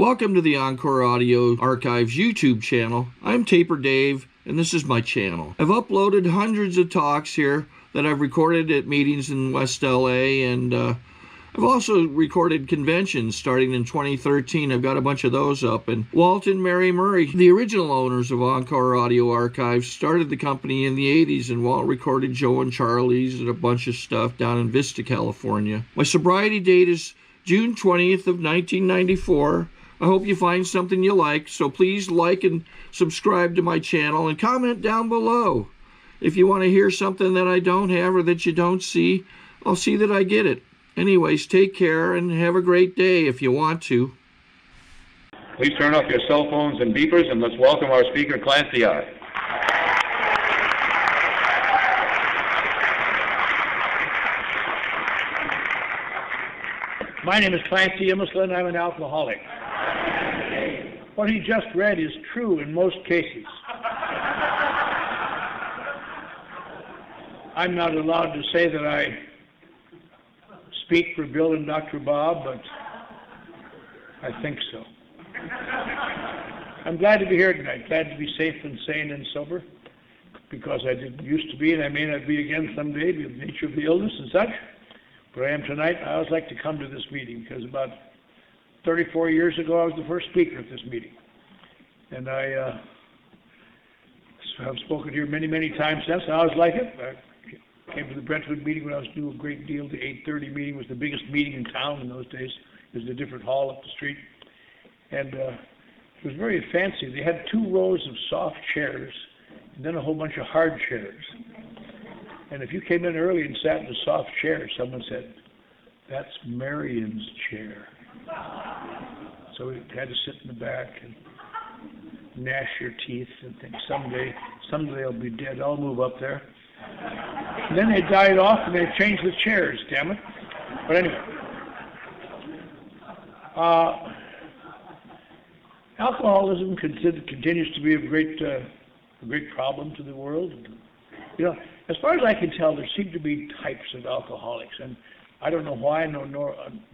Welcome to the Encore Audio Archives YouTube channel. I'm Taper Dave, and this is my channel. I've uploaded hundreds of talks here that I've recorded at meetings in West LA, and I've also recorded conventions starting in 2013. I've got a bunch of those up. And Walt and Mary Murray, the original owners of Encore Audio Archives, started the company in the 80s, and Walt recorded Joe and Charlie's and a bunch of stuff down in Vista, California. My sobriety date is June 20th of 1994. I hope you find something you like, so please like and subscribe to my channel and comment down below. If you want to hear something that I don't have or that you don't see, I'll see that I get it. Anyways, take care and have a great day if you want to. Please turn off your cell phones and beepers, and let's welcome our speaker, Clancy I. My name is Clancy Imislund. I'm an alcoholic. What he just read is true in most cases. I'm not allowed to say that I speak for Bill and Dr. Bob, but I think so. I'm glad to be here tonight, glad to be safe and sane and sober, because I didn't used to be, and I may not be again someday because of the nature of the illness and such, but I am tonight. I always like to come to this meeting because about 34 years ago I was the first speaker at this meeting, and I have spoken here many, many times since. I always like it. I came to the Brentwood meeting when I was doing a great deal. The 8:30 meeting was the biggest meeting in town in those days. It was a different hall up the street, and it was very fancy. They had 2 rows of soft chairs and then a whole bunch of hard chairs. And if you came in early and sat in a soft chair, someone said, "That's Marion's chair." So we had to sit in the back and gnash your teeth and think, someday I'll be dead. I'll move up there. And then they died off and they changed the chairs, damn it. But anyway, alcoholism continues to be a great problem to the world. You know, as far as I can tell, there seem to be types of alcoholics, and I don't know why,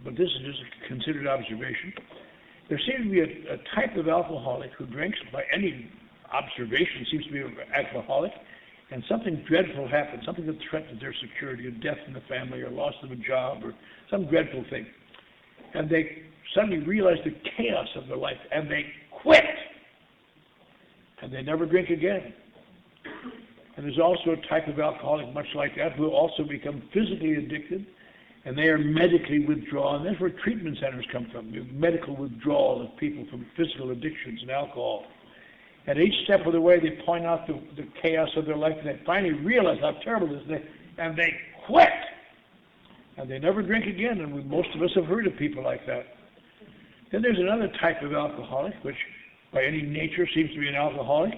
but this is just a considered observation. There seems to be a type of alcoholic who drinks, by any observation, seems to be an alcoholic, and something dreadful happens, something that threatens their security, a death in the family, or loss of a job, or some dreadful thing. And they suddenly realize the chaos of their life, and they quit. And they never drink again. And there's also a type of alcoholic much like that who also become physically addicted, and they are medically withdrawn. That's where treatment centers come from, the medical withdrawal of people from physical addictions and alcohol. At each step of the way, they point out the chaos of their life, and they finally realize how terrible it is, and they quit. And they never drink again, and most of us have heard of people like that. Then there's another type of alcoholic, which by any nature seems to be an alcoholic,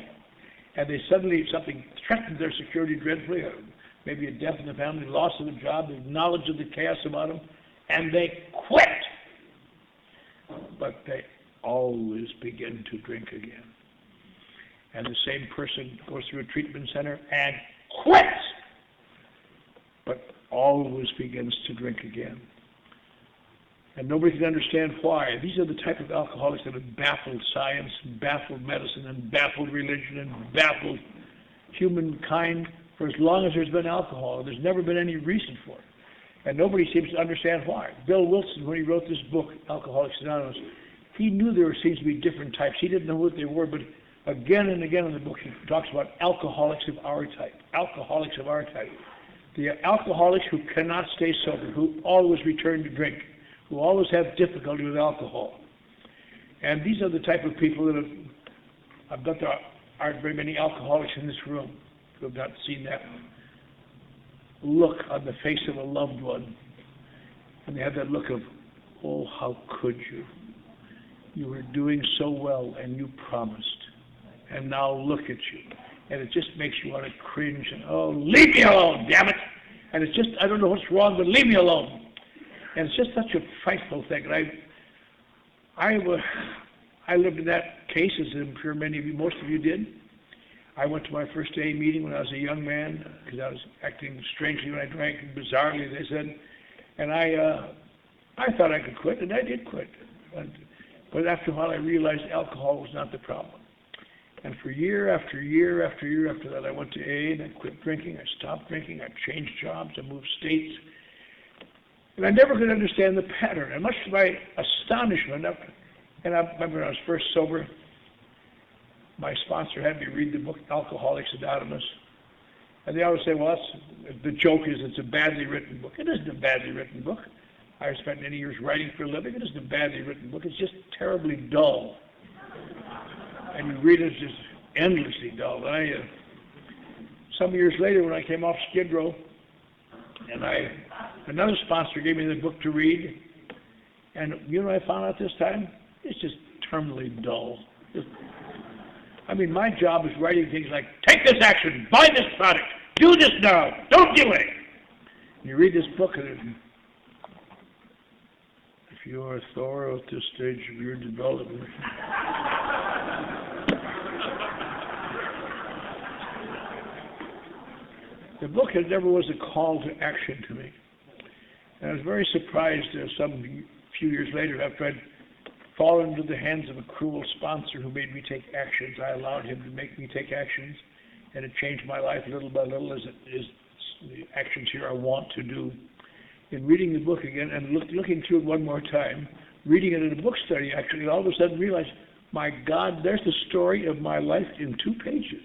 and they suddenly, something threatens their security dreadfully, maybe a death in the family, loss of a job, the knowledge of the chaos about them, and they quit. But they always begin to drink again. And the same person goes through a treatment center and quits, but always begins to drink again. And nobody can understand why. These are the type of alcoholics that have baffled science, baffled medicine, and baffled religion, and baffled humankind for as long as there's been alcohol. There's never been any reason for it. And nobody seems to understand why. Bill Wilson, when he wrote this book, Alcoholics Anonymous, he knew there seems to be different types. He didn't know what they were, but again and again in the book, he talks about alcoholics of our type. Alcoholics of our type. The alcoholics who cannot stay sober, who always return to drink, who always have difficulty with alcohol. And these are the type of people that I bet there aren't very many alcoholics in this room who have not seen that look on the face of a loved one. And they have that look of, oh, how could you? You were doing so well and you promised. And now look at you. And it just makes you want to cringe and, oh, leave me alone, damn it. And it's just, I don't know what's wrong, but leave me alone. And it's just such a frightful thing. And I lived in that case, as I'm sure many of you, most of you did. I went to my first AA meeting when I was a young man, because I was acting strangely when I drank, bizarrely, they said. And I thought I could quit, and I did quit. And But after a while, I realized alcohol was not the problem. And for year after year after year after that, I went to AA and I quit drinking. I stopped drinking. I changed jobs. I moved states. And I never could understand the pattern. And much to my astonishment, and I remember when I was first sober, my sponsor had me read the book Alcoholics Anonymous. And they always say, well, the joke is it's a badly written book. It isn't a badly written book. I spent many years writing for a living. It isn't a badly written book. It's just terribly dull. And you read it, it's just endlessly dull. And some years later, when I came off Skid Row, and another sponsor gave me the book to read, and you know what I found out this time? It's just terminally dull. I mean, my job is writing things like, take this action, buy this product, do this now, don't do it. And you read this book, and if you are thorough at this stage of your development, the book never was a call to action to me. And I was very surprised some few years later after I'd fallen into the hands of a cruel sponsor who made me take actions. I allowed him to make me take actions, and it changed my life little by little as it is the actions here I want to do. In reading the book again and looking through it one more time, reading it in a book study actually, all of a sudden realized, my God, there's the story of my life in 2 pages.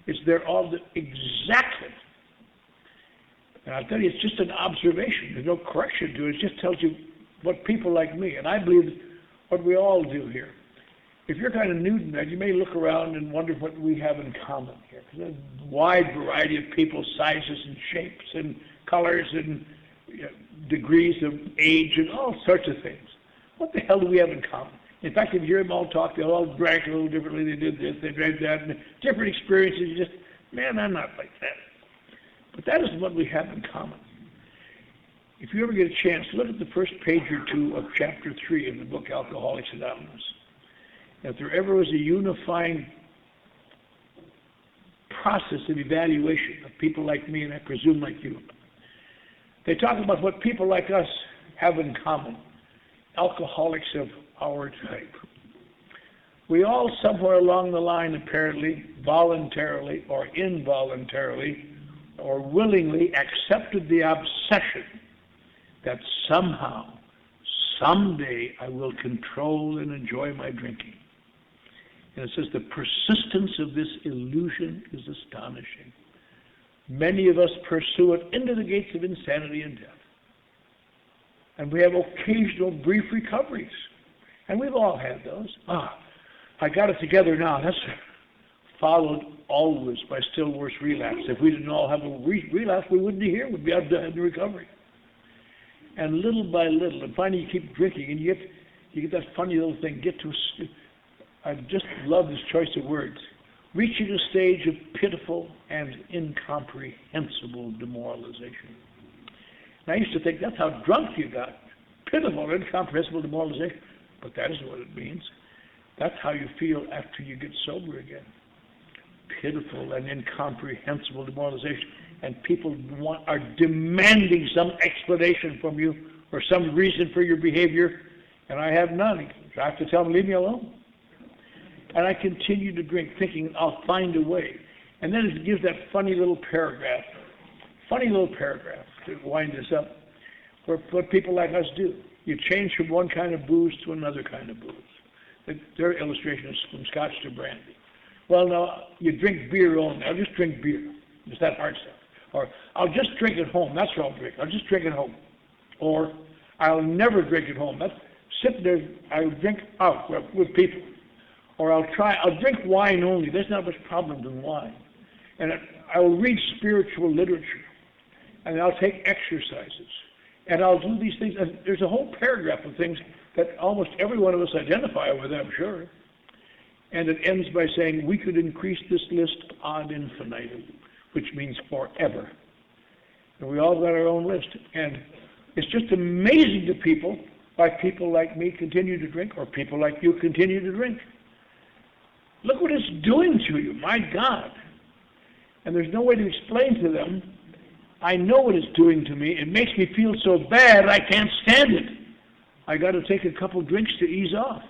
It's there all exactly. And I'll tell you, it's just an observation. There's no correction to it. It just tells you what people like me, and I believe what we all do here. If you're kind of new to that, you may look around and wonder what we have in common here. There's a wide variety of people, sizes and shapes and colors and degrees of age and all sorts of things. What the hell do we have in common? In fact, if you hear them all talk, they all drank a little differently. They did this, they drank that, and different experiences. You just, man, I'm not like that. But that is what we have in common. If you ever get a chance, look at the first page or 2 of chapter 3 of the book Alcoholics Anonymous. If there ever was a unifying process of evaluation of people like me, and I presume like you, they talk about what people like us have in common, alcoholics of our type. We all somewhere along the line, apparently, voluntarily or involuntarily, or willingly accepted the obsession that somehow, someday, I will control and enjoy my drinking. And it says the persistence of this illusion is astonishing. Many of us pursue it into the gates of insanity and death. And we have occasional brief recoveries. And we've all had those. I got it together now. That's followed always by still worse relapse. If we didn't all have a relapse, we wouldn't be here. We'd be out in recovery. And little by little, and finally you keep drinking, and you get that funny little thing, I just love this choice of words, reaching a stage of pitiful and incomprehensible demoralization. And I used to think that's how drunk you got, pitiful and incomprehensible demoralization, but that isn't what it means. That's how you feel after you get sober again. Pitiful and incomprehensible demoralization. And people are demanding some explanation from you or some reason for your behavior, and I have none. I have to tell them, leave me alone. And I continue to drink, thinking I'll find a way. And then it gives that funny little paragraph to wind this up, where what people like us do. You change from one kind of booze to another kind of booze. Their illustration is from scotch to brandy. Well, no, you drink beer only. I'll just drink beer. It's that hard stuff. Or I'll just drink at home. That's what I'll drink. I'll just drink at home. Or I'll never drink at home. That's sit there. I'll drink out with people. Or I'll drink wine only. There's not much problem in wine. And I will read spiritual literature. And I'll take exercises. And I'll do these things. And there's a whole paragraph of things that almost every one of us identify with, I'm sure. And it ends by saying, we could increase this list ad infinitum, which means forever. And we all got our own list. And it's just amazing to people why people like me continue to drink, or people like you continue to drink. Look what it's doing to you, my God. And there's no way to explain to them, I know what it's doing to me. It makes me feel so bad, I can't stand it. I got to take a couple drinks to ease off.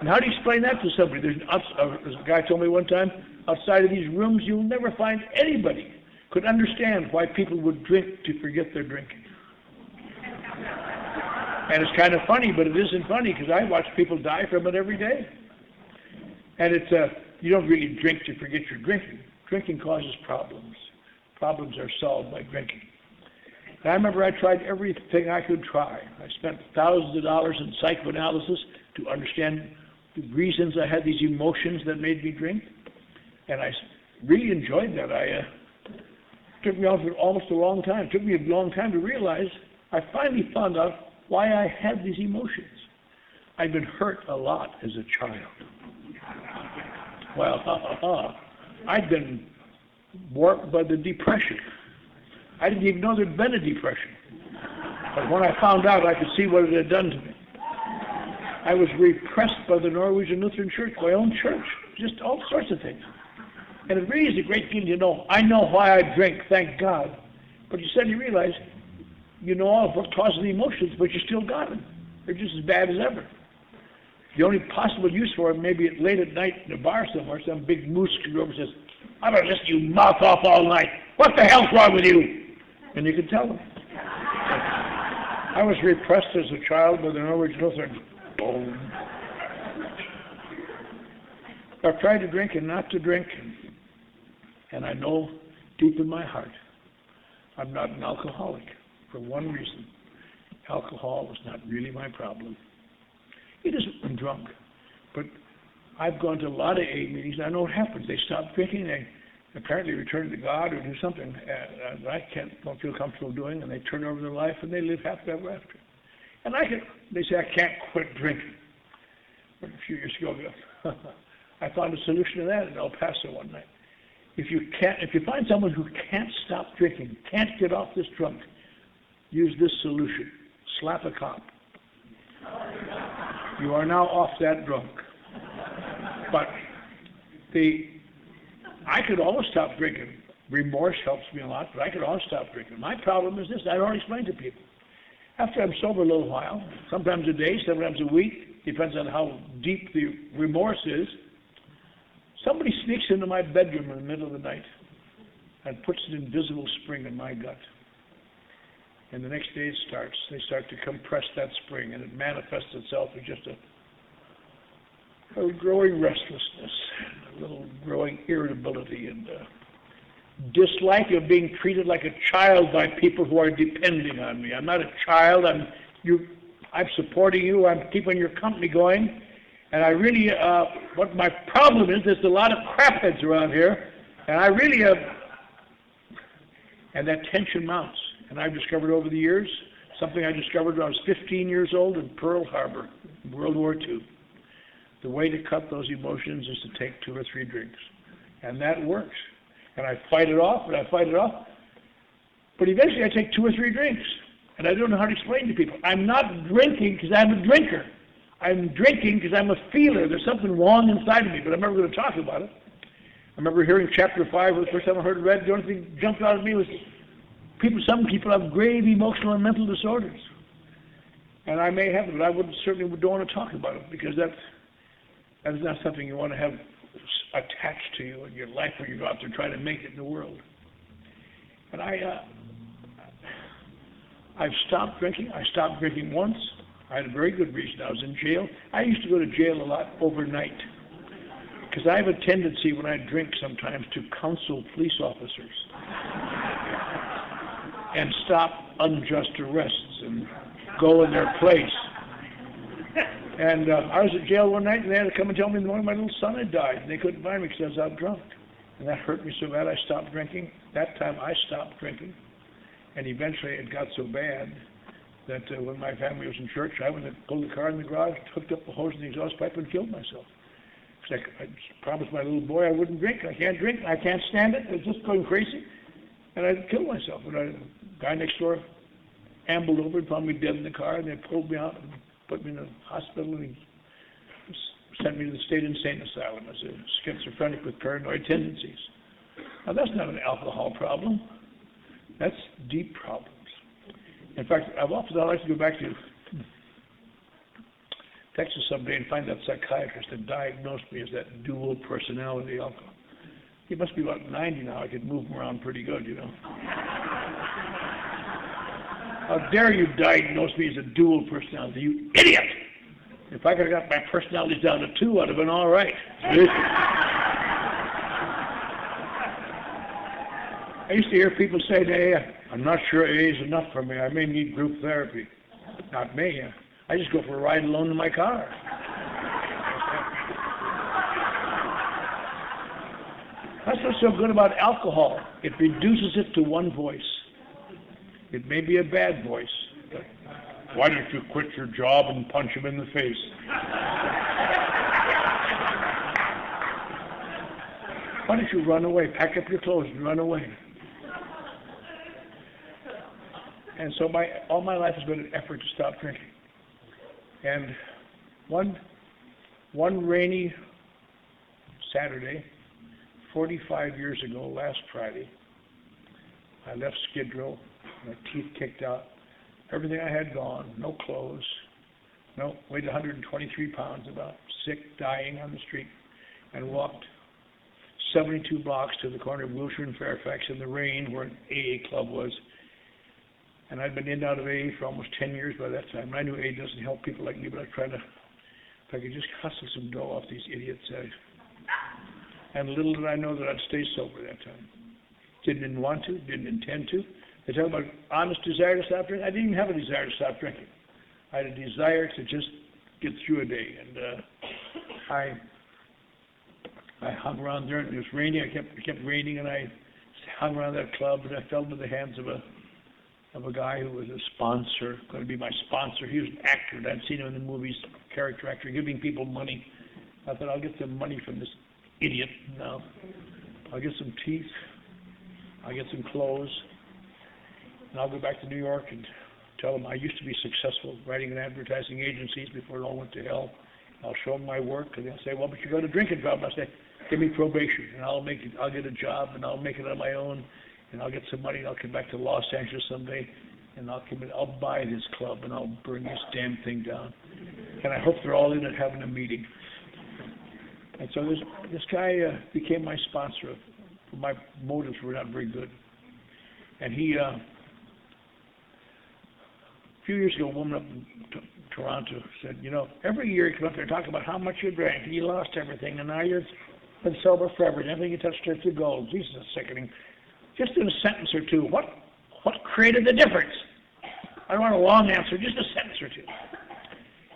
And how do you explain that to somebody? There's a guy told me one time, outside of these rooms, you'll never find anybody could understand why people would drink to forget their drinking. And it's kind of funny, but it isn't funny because I watch people die from it every day. And it's you don't really drink to forget your drinking. Drinking causes problems. Problems are solved by drinking. And I remember I tried everything I could try. I spent thousands of dollars in psychoanalysis to understand the reasons I had these emotions that made me drink. And I really enjoyed that. It took me almost a long time. It took me a long time to realize I finally found out why I had these emotions. I'd been hurt a lot as a child. Well, I'd been warped by the depression. I didn't even know there'd been a depression. But when I found out, I could see what it had done to me. I was repressed by the Norwegian Lutheran Church, my own church, just all sorts of things. And it really is a great thing to know. I know why I drink, thank God. But you suddenly realize you know all of what causes the emotions, but you still got them. They're just as bad as ever. The only possible use for them may be late at night in a bar somewhere, some big moose comes over and says, I'm going to listen to you mouth off all night. What the hell's wrong with you? And you can tell them. I was repressed as a child by the Norwegian Lutheran. Boom. I've tried to drink and not to drink, and I know deep in my heart I'm not an alcoholic for one reason. Alcohol was not really my problem. It isn't when drunk, but I've gone to a lot of AA meetings. I know what happens. They stop drinking, they apparently return to God or do something that I don't feel comfortable doing, and they turn over their life and they live happily ever after. And they say I can't quit drinking. But a few years ago, I found a solution to that in El Paso one night. If you find someone who can't stop drinking, can't get off this drunk, use this solution: slap a cop. You are now off that drunk. But I could always stop drinking. Remorse helps me a lot, but I could always stop drinking. My problem is this: I don't explain to people. After I'm sober a little while, sometimes a day, sometimes a week, depends on how deep the remorse is, somebody sneaks into my bedroom in the middle of the night and puts an invisible spring in my gut. And the next day it starts. They start to compress that spring, and it manifests itself as just a growing restlessness, a little growing irritability, and dislike of being treated like a child by people who are depending on me. I'm not a child. I'm supporting you. I'm keeping your company going. And I really, what my problem is, there's a lot of crapheads around here, and I really, and that tension mounts. And I've discovered over the years, something I discovered when I was 15 years old in Pearl Harbor, World War II. The way to cut those emotions is to take 2 or 3 drinks. And that works. And I fight it off, and I fight it off. But eventually I take 2 or 3 drinks. And I don't know how to explain to people. I'm not drinking because I'm a drinker. I'm drinking because I'm a feeler. There's something wrong inside of me, but I'm never going to talk about it. I remember hearing chapter 5 for the first time I heard it read. The only thing that jumped out at me was some people have grave emotional and mental disorders. And I may have it, but I certainly don't want to talk about it, because that is not something you want to have attached to you in your life when you go out there trying to make it in the world. And I've stopped drinking. I stopped drinking once. I had a very good reason. I was in jail. I used to go to jail a lot overnight, because I have a tendency when I drink sometimes to counsel police officers and stop unjust arrests and go in their place. And I was at jail one night, and they had to come and tell me in the morning my little son had died, and they couldn't find me because I was out drunk. And that hurt me so bad I stopped drinking. That time I stopped drinking. And eventually it got so bad that when my family was in church, I went and pulled the car in the garage, hooked up the hose in the exhaust pipe, and killed myself. Because I promised my little boy I wouldn't drink. I can't drink. I can't stand it. I was just going crazy. And I killed myself. And the guy next door ambled over and found me dead in the car, and they pulled me out and put me in a hospital, and he sent me to the state insane asylum as a schizophrenic with paranoid tendencies. Now, that's not an alcohol problem. That's deep problems. In fact, I've often liked to go back to Texas someday and find that psychiatrist that diagnosed me as that dual personality alcoholic. He must be about 90 now. I could move him around pretty good, you know. How dare you diagnose me as a dual personality, you idiot! If I could have got my personalities down to 2, I'd have been all right. I used to hear people say to AA, I'm not sure AA is enough for me. I may need group therapy. Not me. I just go for a ride alone in my car. That's what's so good about alcohol. It reduces it to one voice. It may be a bad voice. But why don't you quit your job and punch him in the face? Why don't you run away? Pack up your clothes and run away. And so all my life has been an effort to stop drinking. And one rainy Saturday, 45 years ago, last Friday, I left Skid Row, my teeth kicked out, everything I had gone, no clothes, weighed 123 pounds, about sick, dying on the street, and walked 72 blocks to the corner of Wilshire and Fairfax in the rain where an AA club was. And I'd been in and out of AA for almost 10 years by that time. And I knew AA doesn't help people like me, but I was trying to, if I could just hustle some dough off these idiots. And little did I know that I'd stay sober that time. Didn't want to, didn't intend to. They talk about honest desire to stop drinking. I didn't even have a desire to stop drinking. I had a desire to just get through a day. And I hung around there, and it was raining. It kept raining, and I hung around that club, and I fell into the hands of a guy who was a sponsor, going to be my sponsor. He was an actor, and I'd seen him in the movies, character actor, giving people money. I thought, I'll get some money from this idiot now. I'll get some teeth, I'll get some clothes, and I'll go back to New York and tell them I used to be successful writing in advertising agencies before it all went to hell. I'll show them my work, and they'll say, well, but you got a drinking problem. I'll say, give me probation, and I'll get a job, and I'll make it on my own, and I'll get some money, and I'll come back to Los Angeles someday, and I'll buy this club, and I'll burn this damn thing down. And I hope they're all in it having a meeting. And so this guy became my sponsor. My motives were not very good. And he, a few years ago, a woman up in Toronto said, you know, every year you come up there and talk about how much you drank, and you lost everything, and now you've been sober forever, and everything you touched turns to gold. Jesus, it's sickening. Just in a sentence or two, what created the difference? I don't want a long answer, just a sentence or two.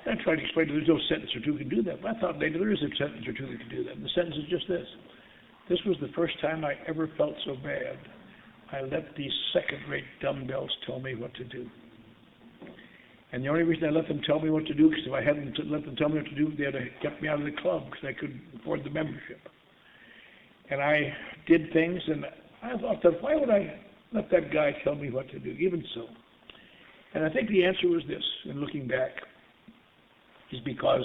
And I tried to explain that there's no sentence or two that can do that, but I thought maybe there is a sentence or two that can do that. And the sentence is just this. This was the first time I ever felt so bad. I let these second-rate dumbbells tell me what to do. And the only reason I let them tell me what to do, because if I hadn't let them tell me what to do, they'd have kept me out of the club because I couldn't afford the membership. And I did things, and I thought, why would I let that guy tell me what to do, even so? And I think the answer was this, in looking back, is because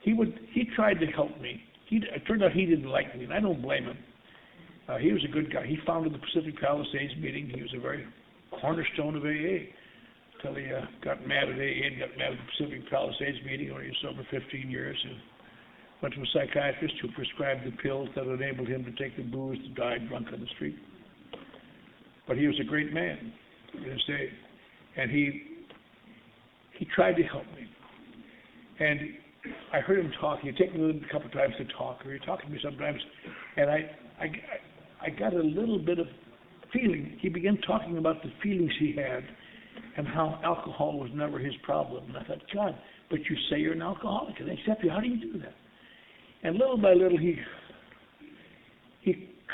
he tried to help me. It turned out he didn't like me, and I don't blame him. He was a good guy. He founded the Pacific Palisades meeting. He was a very cornerstone of AA until he got mad at AA and got mad at the Pacific Palisades meeting when he was sober 15 years and went to a psychiatrist who prescribed the pills that enabled him to take the booze to die drunk on the street. But he was a great man in his day, and he tried to help me. And I heard him talk. He'd take me with him a couple of times to talk, or he'd talk to me sometimes, and I got a little bit of feeling. He began talking about the feelings he had and how alcohol was never his problem. And I thought, God, but you say you're an alcoholic, and they accept you. How do you do that? And little by little, he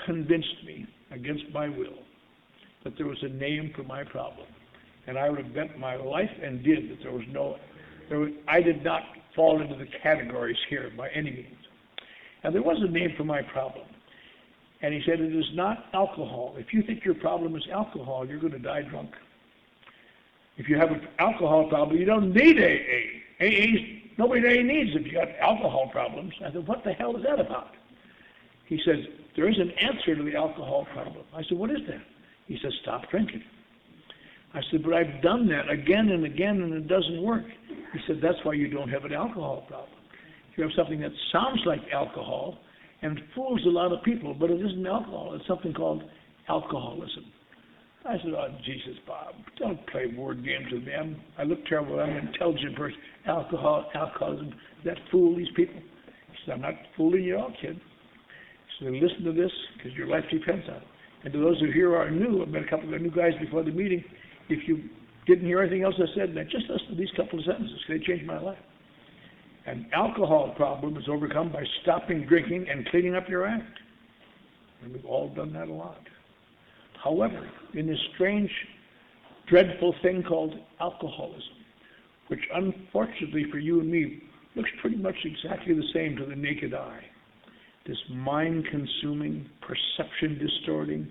convinced me, against my will, that there was a name for my problem. And I would have bet my life, and did, that I did not fall into the categories here by any means. And there was a name for my problem. And he said, it is not alcohol. If you think your problem is alcohol, you're going to die drunk. If you have an alcohol problem, you don't need AA. Nobody in AA needs if you got alcohol problems. I said, what the hell is that about? He says, there is an answer to the alcohol problem. I said, what is that? He says, stop drinking. I said, but I've done that again and again and it doesn't work. He said, that's why you don't have an alcohol problem. You have something that sounds like alcohol and fools a lot of people, but it isn't alcohol. It's something called alcoholism. I said, oh, Jesus, Bob, don't play word games with me. I look terrible. I'm an intelligent person. Alcoholism, does that fool these people? He said, I'm not fooling you at all, kid. So listen to this, because your life depends on it. And to those who here are new, I've met a couple of new guys before the meeting. If you didn't hear anything else I said, then just listen to these couple of sentences. They changed my life. An alcohol problem is overcome by stopping drinking and cleaning up your act. And we've all done that a lot. However, in this strange, dreadful thing called alcoholism, which unfortunately for you and me looks pretty much exactly the same to the naked eye, this mind-consuming, perception-distorting,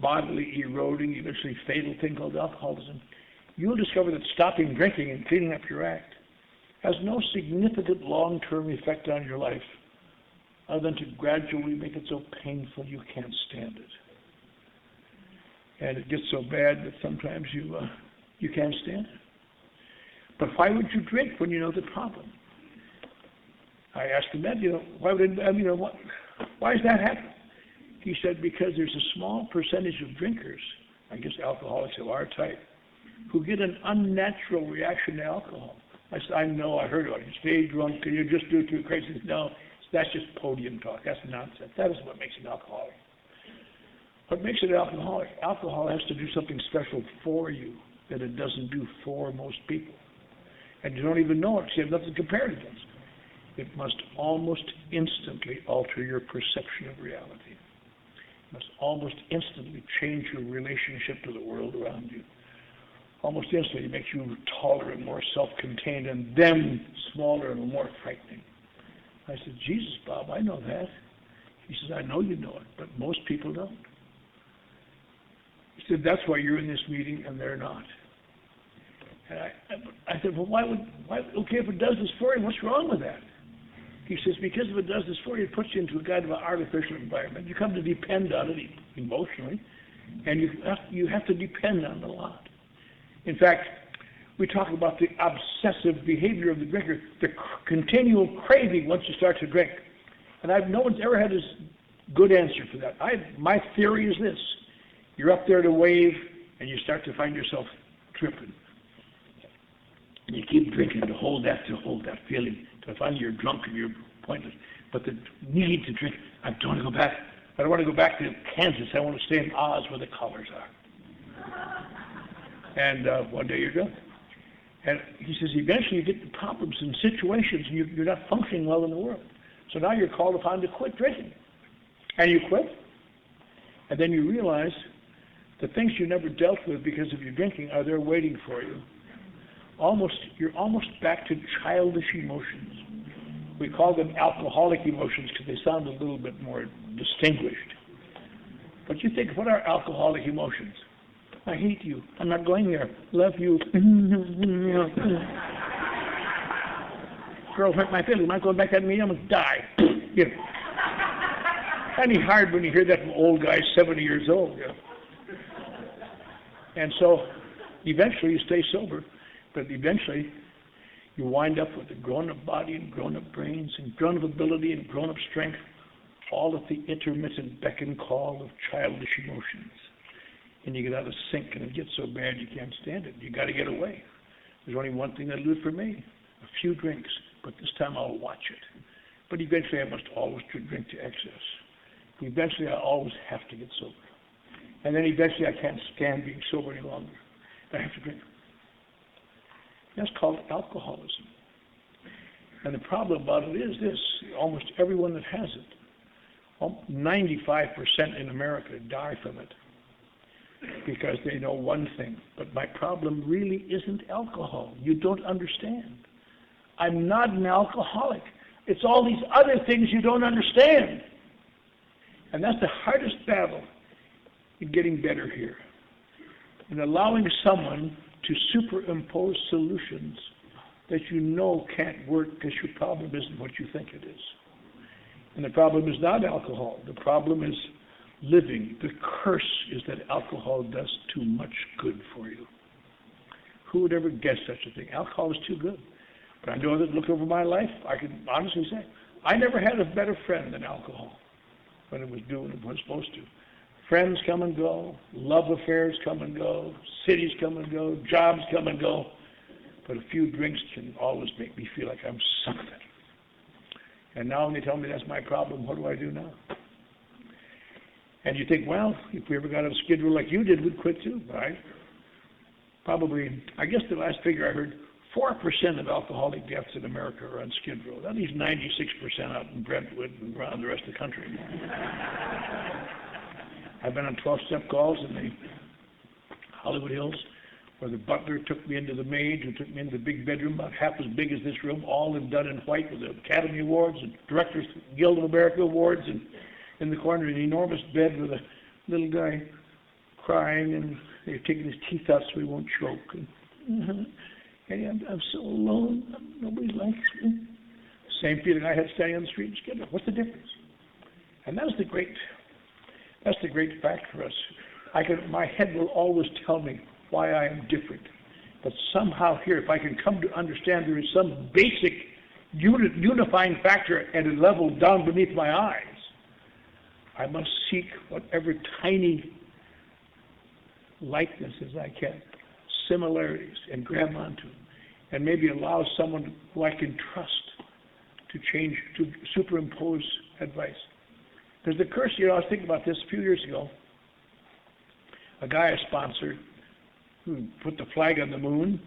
bodily eroding, eventually fatal thing called alcoholism, you'll discover that stopping drinking and cleaning up your act has no significant long-term effect on your life other than to gradually make it so painful you can't stand it. And it gets so bad that sometimes you can't stand it. But why would you drink when you know the problem? I asked him that, why does that happen? He said, because there's a small percentage of drinkers, I guess alcoholics of our type, who get an unnatural reaction to alcohol. I said, I know, I heard about it. You stay drunk, and you just do it too crazy. No, that's just podium talk. That's nonsense. That is what makes an alcoholic. What makes it alcoholic? Alcohol has to do something special for you that it doesn't do for most people. And you don't even know it, so you have nothing to compare it against. It must almost instantly alter your perception of reality. It must almost instantly change your relationship to the world around you. Almost instantly it makes you taller and more self-contained and them smaller and more frightening. I said, Jesus, Bob, I know that. He says, I know you know it, but most people don't. He said, that's why you're in this meeting and they're not. And I said, well, okay, if it does this for you, what's wrong with that? He says, because if it does this for you, it puts you into a kind of an artificial environment. You come to depend on it emotionally, and you have to depend on it a lot. In fact, we talk about the obsessive behavior of the drinker, the continual craving once you start to drink. And no one's ever had a good answer for that. My theory is this. You're up there to wave, and you start to find yourself tripping. And you keep drinking to hold that feeling. To finally you're drunk and you're pointless. But the need to drink, I don't want to go back. I don't want to go back to Kansas. I want to stay in Oz where the colors are. And one day you're drunk. And he says, eventually you get the problems and situations, and you're not functioning well in the world. So now you're called upon to quit drinking. And you quit. And then you realize the things you never dealt with because of your drinking are there waiting for you. You're almost back to childish emotions. We call them alcoholic emotions because they sound a little bit more distinguished. But you think, what are alcoholic emotions? I hate you. I'm not going there. Love you. Girls hurt my feelings. I'm not going back to that meeting. I'm going to die. Kind of hard when you hear that from old guys 70 years old. And so eventually you stay sober. But eventually, you wind up with a grown-up body and grown-up brains and grown-up ability and grown-up strength, all at the intermittent beck and call of childish emotions. And you get out of sync, and it gets so bad you can't stand it. You got to get away. There's only one thing that'll do it for me: a few drinks. But this time I'll watch it. But eventually, I must always drink to excess. Eventually, I always have to get sober. And then eventually, I can't stand being sober any longer. I have to drink. That's called alcoholism. And the problem about it is this: almost everyone that has it, 95% in America die from it because they know one thing. But my problem really isn't alcohol. You don't understand. I'm not an alcoholic. It's all these other things you don't understand. And that's the hardest battle in getting better here. In allowing someone to superimpose solutions that you know can't work because your problem isn't what you think it is. And the problem is not alcohol. The problem is living. The curse is that alcohol does too much good for you. Who would ever guess such a thing? Alcohol is too good. But I know that look over my life, I can honestly say, I never had a better friend than alcohol when it was doing what it was supposed to. Friends come and go, love affairs come and go, cities come and go, jobs come and go. But a few drinks can always make me feel like I'm something. And now when they tell me that's my problem, what do I do now? And you think, well, if we ever got on a skid row like you did, we'd quit too, right? Probably, I guess the last figure I heard, 4% of alcoholic deaths in America are on skid row. That leaves 96% out in Brentwood and around the rest of the country. I've been on 12-step calls in the Hollywood Hills, where the butler took me into the maid, who took me into the big bedroom, about half as big as this room, all done in white with the Academy Awards and Directors Guild of America Awards, and in the corner an enormous bed with a little guy crying, and they're taking his teeth out so he won't choke. And I'm so alone. Nobody likes me. Same feeling I had standing on the street in Skid Row. What's the difference? And that's the great fact for us. My head will always tell me why I am different. But somehow here, if I can come to understand there is some basic unifying factor at a level down beneath my eyes, I must seek whatever tiny likenesses I can, similarities, and grab onto, and maybe allow someone who I can trust to change, to superimpose advice. There's the curse, I was thinking about this a few years ago. A guy I sponsored who put the flag on the moon,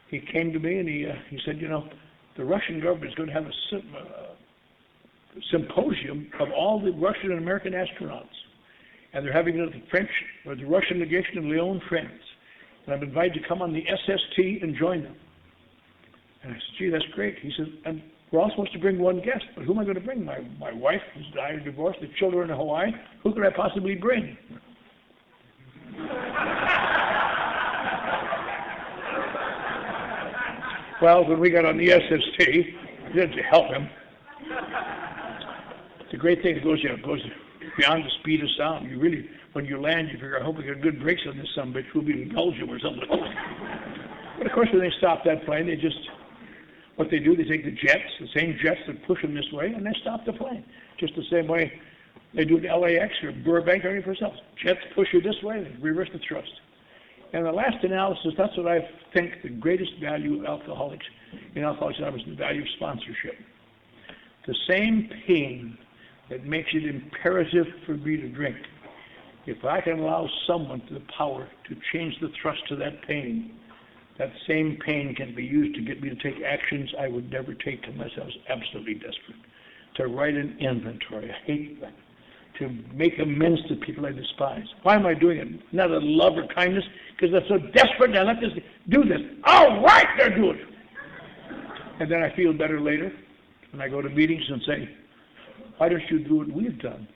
he came to me and he said, the Russian government is going to have a symposium of all the Russian and American astronauts. And they're having it at the French, or the Russian legation in Lyon, France. And I'm invited to come on the SST and join them. And I said, gee, that's great. He said, and we're all supposed to bring one guest, but who am I going to bring? My wife, who's died or divorced, the children in Hawaii? Who could I possibly bring? Well, when we got on the SST, we had to help him. The great thing, it goes beyond the speed of sound. You really, when you land, you figure, I hope we got good brakes on this sumbitch. We'll be in Belgium or something. But of course, when they stop that plane, what they do, they take the jets, the same jets that push them this way, and they stop the plane. Just the same way they do at LAX or Burbank or anyplace else. Jets push you this way, they reverse the thrust. And the last analysis, that's what I think the greatest value of Alcoholics Anonymous, the value of sponsorship. The same pain that makes it imperative for me to drink, if I can allow someone the power to change the thrust of that pain, that same pain can be used to get me to take actions I would never take unless I was absolutely desperate. To write an inventory, I hate that. To make amends to people I despise. Why am I doing it? Not out of love or kindness, because I'm so desperate and I let this do this. All right, they're doing it. And then I feel better later when I go to meetings and say, why don't you do what we've done?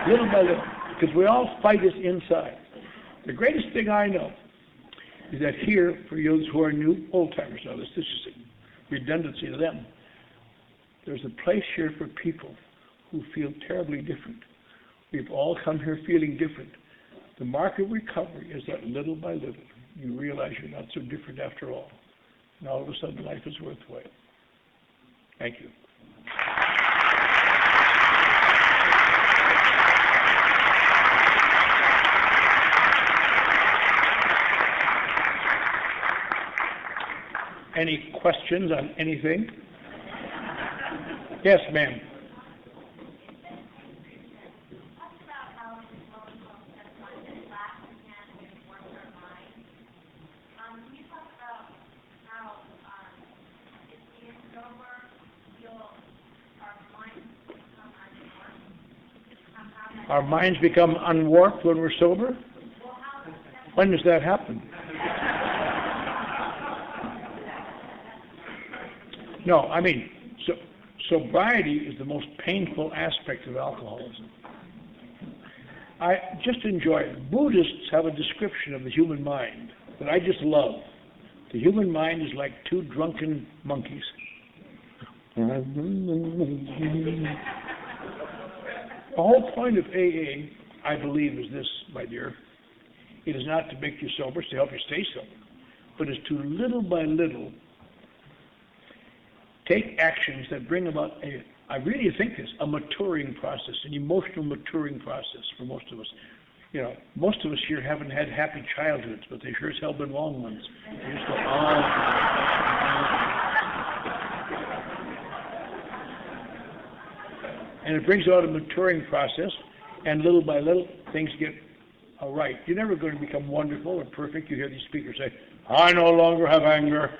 Little by little, because we all fight this inside. The greatest thing I know is that here, for those who are new, old-timers know this is a redundancy to them. There's a place here for people who feel terribly different. We've all come here feeling different. The mark of recovery is that little by little, you realize you're not so different after all. And all of a sudden, life is worthwhile. Thank you. Any questions on anything? Yes, ma'am. Our minds become unwarped when we're sober? When does that happen? No, I mean, sobriety is the most painful aspect of alcoholism. I just enjoy it. Buddhists have a description of the human mind that I just love. The human mind is like two drunken monkeys. The whole point of AA, I believe, is this, my dear. It is not to make you sober, it's to help you stay sober. But it's to little by little take actions that bring about I really think this, a maturing process, an emotional maturing process for most of us. You know, most of us here haven't had happy childhoods, but they sure as hell been long ones. They just go on. And it brings out a maturing process, and little by little, things get all right. You're never going to become wonderful or perfect. You hear these speakers say, I no longer have anger.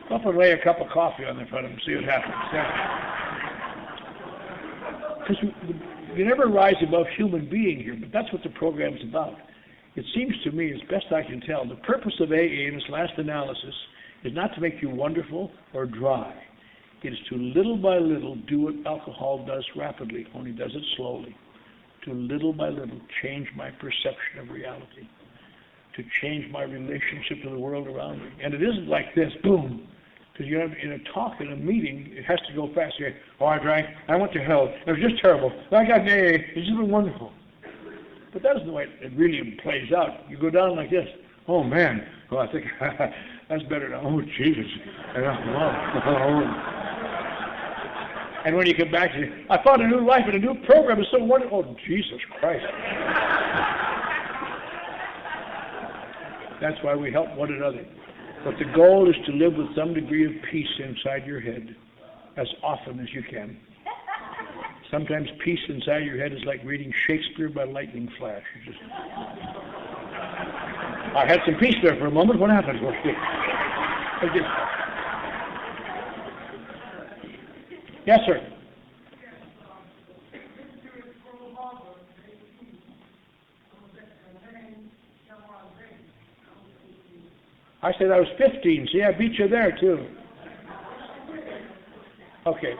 Go up and lay a cup of coffee on the front of them, see what happens. Because you never rise above human being here, but that's what the program's about. It seems to me, as best I can tell, the purpose of AA in its last analysis is not to make you wonderful or dry. It is to little by little do what alcohol does rapidly, only does it slowly. To little by little change my perception of reality. To change my relationship to the world around me. And it isn't like this, boom. Because you know, in a talk, in a meeting, it has to go fast. You go, I drank, I went to hell, it was just terrible. I got an AA, it's just been wonderful. But that isn't the way it really plays out. You go down like this, oh man, well I think that's better now. Oh Jesus. And when you come back, you say, I found a new life and a new program, it's so wonderful. Oh Jesus Christ. That's why we help one another. But the goal is to live with some degree of peace inside your head as often as you can. Sometimes peace inside your head is like reading Shakespeare by lightning flash. You just... I had some peace there for a moment. What happened? Yes, sir. I said I was 15. See, I beat you there, too. Okay.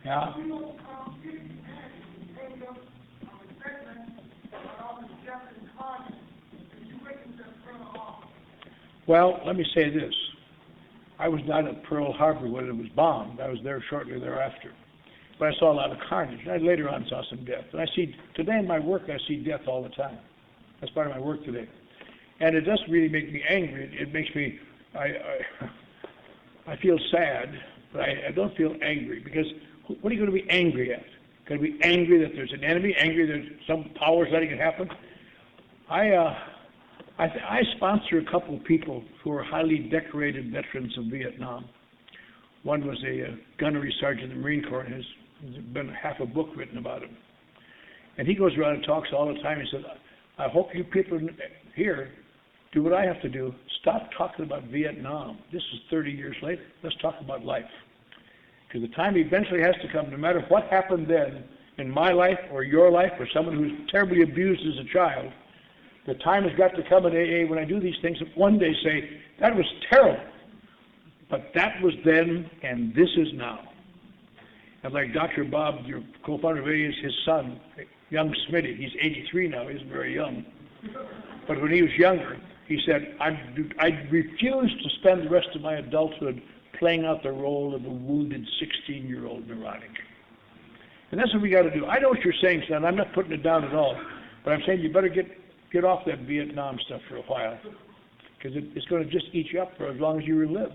Yeah. Well, let me say this. I was not at Pearl Harbor when it was bombed. I was there shortly thereafter. But I saw a lot of carnage. I later on saw some death. And I see, today in my work, I see death all the time. That's part of my work today. And it doesn't really make me angry. It makes me, I feel sad, but I don't feel angry. Because what are you going to be angry at? Going to be angry that there's an enemy? Angry that some power's letting it happen? I sponsor a couple of people who are highly decorated veterans of Vietnam. One was a gunnery sergeant in the Marine Corps, and there's been half a book written about him. And he goes around and talks all the time. He says, I hope you people here do what I have to do. Stop talking about Vietnam. This is 30 years later. Let's talk about life. Because the time eventually has to come, no matter what happened then in my life or your life or someone who's terribly abused as a child, the time has got to come in AA when I do these things that one day say, that was terrible. But that was then, and this is now. And like Dr. Bob, your co-founder of AA, is his son, young Smitty. He's 83 now, he isn't very young. But when he was younger, he said, I refuse to spend the rest of my adulthood playing out the role of a wounded 16-year-old neurotic. And that's what we got to do. I know what you're saying, son. I'm not putting it down at all. But I'm saying you better get off that Vietnam stuff for a while. Because it's going to just eat you up for as long as you live.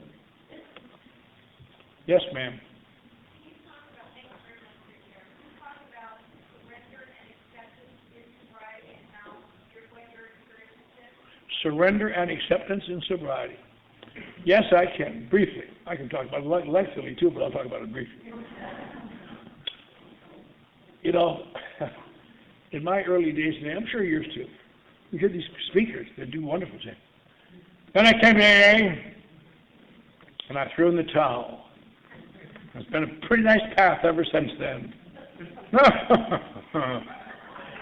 Yes, ma'am. Surrender and acceptance in sobriety. Yes, I can, briefly. I can talk about it lengthily too, but I'll talk about it briefly. You know, in my early days, and I'm sure yours too, we hear these speakers that do wonderful things. Then I came to AA, and I threw in the towel. It's been a pretty nice path ever since then.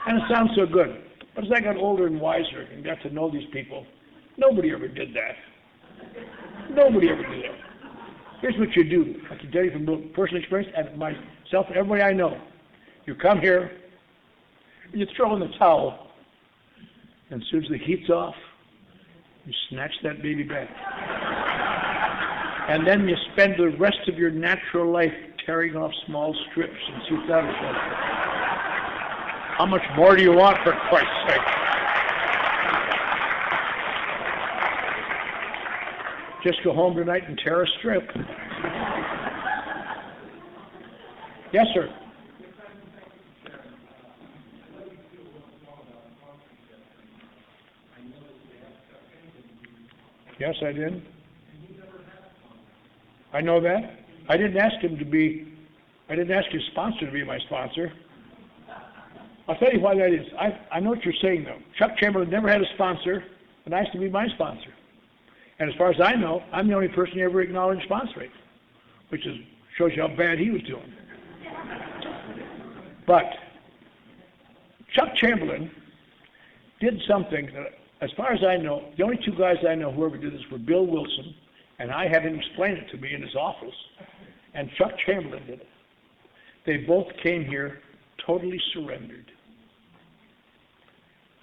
And it sounds so good. But as I got older and wiser and got to know these people, nobody ever did that. Nobody ever did that. Here's what you do. I can tell you from personal experience and myself and everybody I know. You come here, and you throw in the towel, and as soon as the heat's off, You snatch that baby back. And then you spend the rest of your natural life tearing off small strips and see if that'll help. How much more do you want, for Christ's sake? Just go home tonight and tear a strip. Yes, sir. Yes, I did. I know that. I didn't ask his sponsor to be my sponsor. I'll tell you why that is. I know what you're saying, though. Chuck Chamberlain never had a sponsor and asked to be my sponsor. And as far as I know, I'm the only person he ever acknowledged sponsoring, which shows you how bad he was doing. But Chuck Chamberlain did something that, as far as I know, the only two guys I know who ever did this were Bill Wilson, and I had him explain it to me in his office, and Chuck Chamberlain did it. They both came here totally surrendered.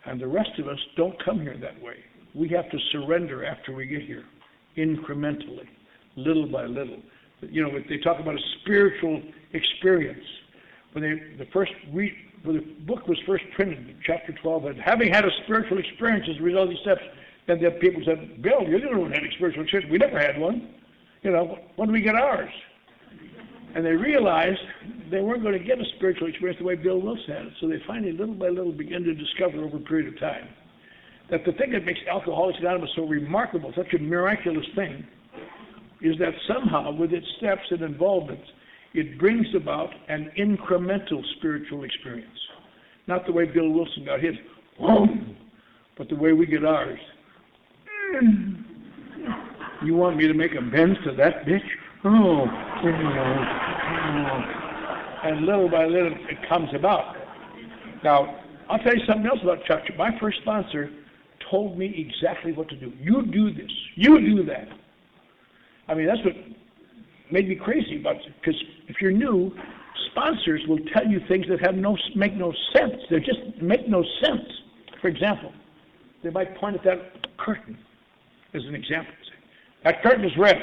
And the rest of us don't come here that way. We have to surrender after we get here, incrementally, little by little. You know, they talk about a spiritual experience. When the book was first printed, chapter 12, and having had a spiritual experience as a result of these steps, then the people said, Bill, you're the only one who had a spiritual experience. We never had one. You know, when do we get ours? And they realized they weren't going to get a spiritual experience the way Bill Wilson had it. So they finally, little by little, began to discover over a period of time that the thing that makes Alcoholics Anonymous so remarkable, such a miraculous thing, is that somehow, with its steps and involvements, it brings about an incremental spiritual experience. Not the way Bill Wilson got his, but the way we get ours. You want me to make amends to that bitch? And little by little, it comes about. Now, I'll tell you something else about Chuck. My first sponsor told me exactly what to do. You do this. You do that. I mean, that's what made me crazy about it. Because if you're new, sponsors will tell you things that make no sense. They just make no sense. For example, they might point at that curtain as an example. That curtain is red.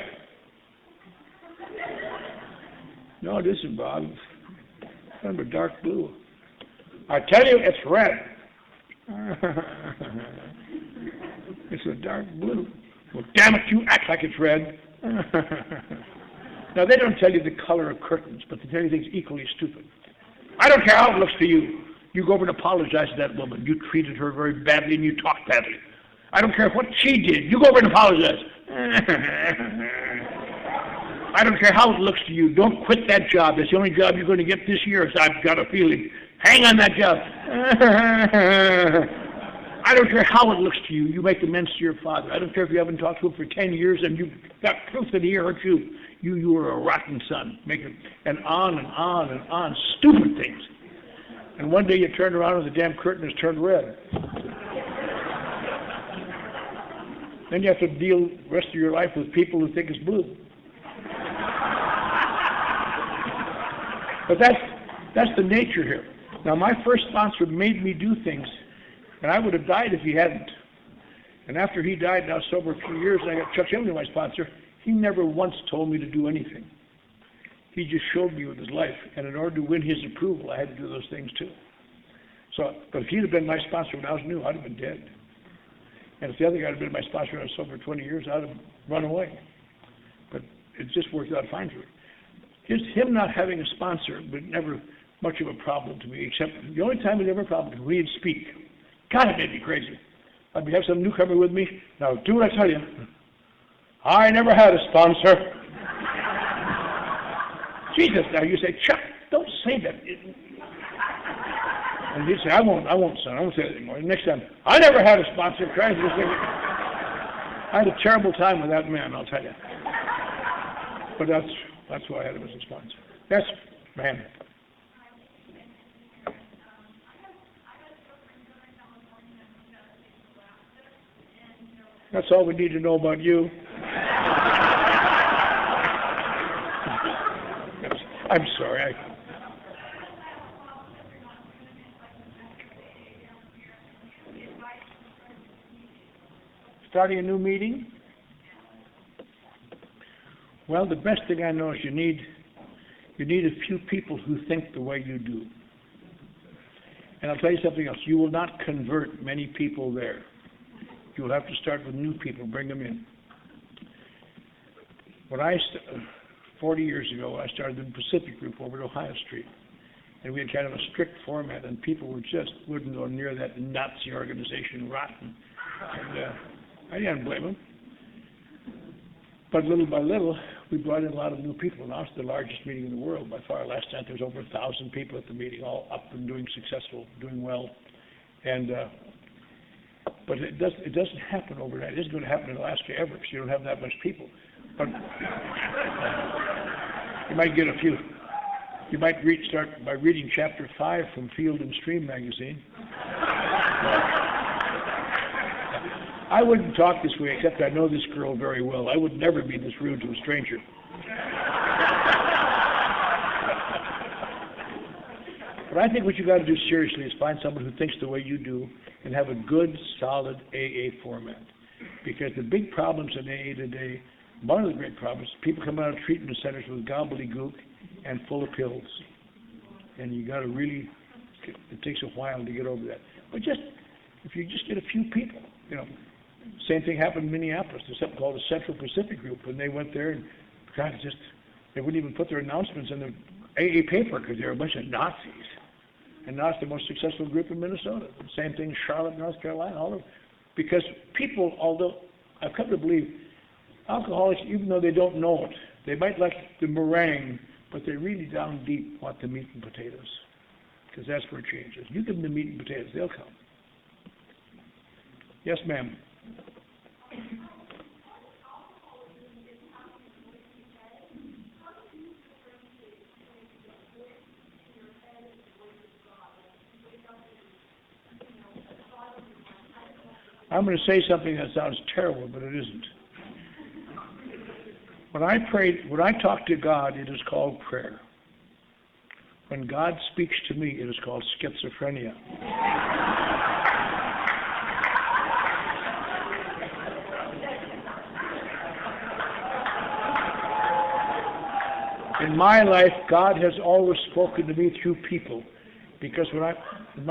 No, it isn't, Bob. It's kind of a dark blue. I tell you, it's red. It's a dark blue. Well, damn it, you act like it's red. Now, they don't tell you the color of curtains, but they tell you things equally stupid. I don't care how it looks to you. You go over and apologize to that woman. You treated her very badly and you talked badly. I don't care what she did. You go over and apologize. I don't care how it looks to you. Don't quit that job. That's the only job you're going to get this year, as I've got a feeling. Hang on that job. I don't care how it looks to you. You make amends to your father. I don't care if you haven't talked to him for 10 years and you've got proof that he hurt you. You were a rotten son. And on and on and on. Stupid things. And one day you turn around and the damn curtain has turned red. Then you have to deal the rest of your life with people who think it's blue. But that's the nature here. Now, my first sponsor made me do things, and I would have died if he hadn't. And after he died, now sober a few years, and I got Chuck Chamberlain, my sponsor, he never once told me to do anything. He just showed me with his life, and in order to win his approval, I had to do those things too. So, but if he'd have been my sponsor when I was new, I'd have been dead. And if the other guy had been my sponsor when I was sober for 20 years, I'd have run away. But it just worked out fine for me. Him not having a sponsor was never much of a problem to me, except the only time it was ever a problem was when he'd speak. God, it made me crazy. I'd have some newcomer with me. Now, do what I tell you. I never had a sponsor. Jesus, now you say, Chuck, don't say that. And he'd say, I won't, son. I won't say that anymore. And next time, I never had a sponsor. I had a terrible time with that man, I'll tell you. But that's why I had him as a sponsor. Yes, ma'am. That's all we need to know about you. I'm sorry. Starting a new meeting? Well, the best thing I know is you need a few people who think the way you do. And I'll tell you something else. You will not convert many people there. You will have to start with new people, bring them in. When 40 years ago, I started the Pacific Group over at Ohio Street. And we had kind of a strict format, and people wouldn't go near that Nazi organization, rotten. And I didn't blame them. But little by little, we brought in a lot of new people. Now it's the largest meeting in the world by far. Last night there was over 1,000 people at the meeting, all up and doing well. And but it doesn't happen overnight. It isn't going to happen in Alaska ever, because you don't have that much people. But you might get a few. You might start by reading chapter 5 from Field and Stream magazine. I wouldn't talk this way, except I know this girl very well. I would never be this rude to a stranger. But I think what you got to do seriously is find someone who thinks the way you do and have a good, solid AA format. Because the big problems in AA today, one of the great problems, people come out of treatment centers with gobbledygook and full of pills. And you got to really, it takes a while to get over that. But if you just get a few people, same thing happened in Minneapolis. There's something called the Central Pacific Group. When they went there, and God, they wouldn't even put their announcements in the AA paper because they're a bunch of Nazis. And now it's the most successful group in Minnesota. Same thing in Charlotte, North Carolina, all over. Because people, although I've come to believe, alcoholics, even though they don't know it, they might like the meringue, but they really down deep want the meat and potatoes. Because that's where change is. You give them the meat and potatoes, they'll come. Yes, ma'am. I'm going to say something that sounds terrible, but it isn't. When I talk to God, it is called prayer. When God speaks to me, it is called schizophrenia. In my life, God has always spoken to me through people, because when I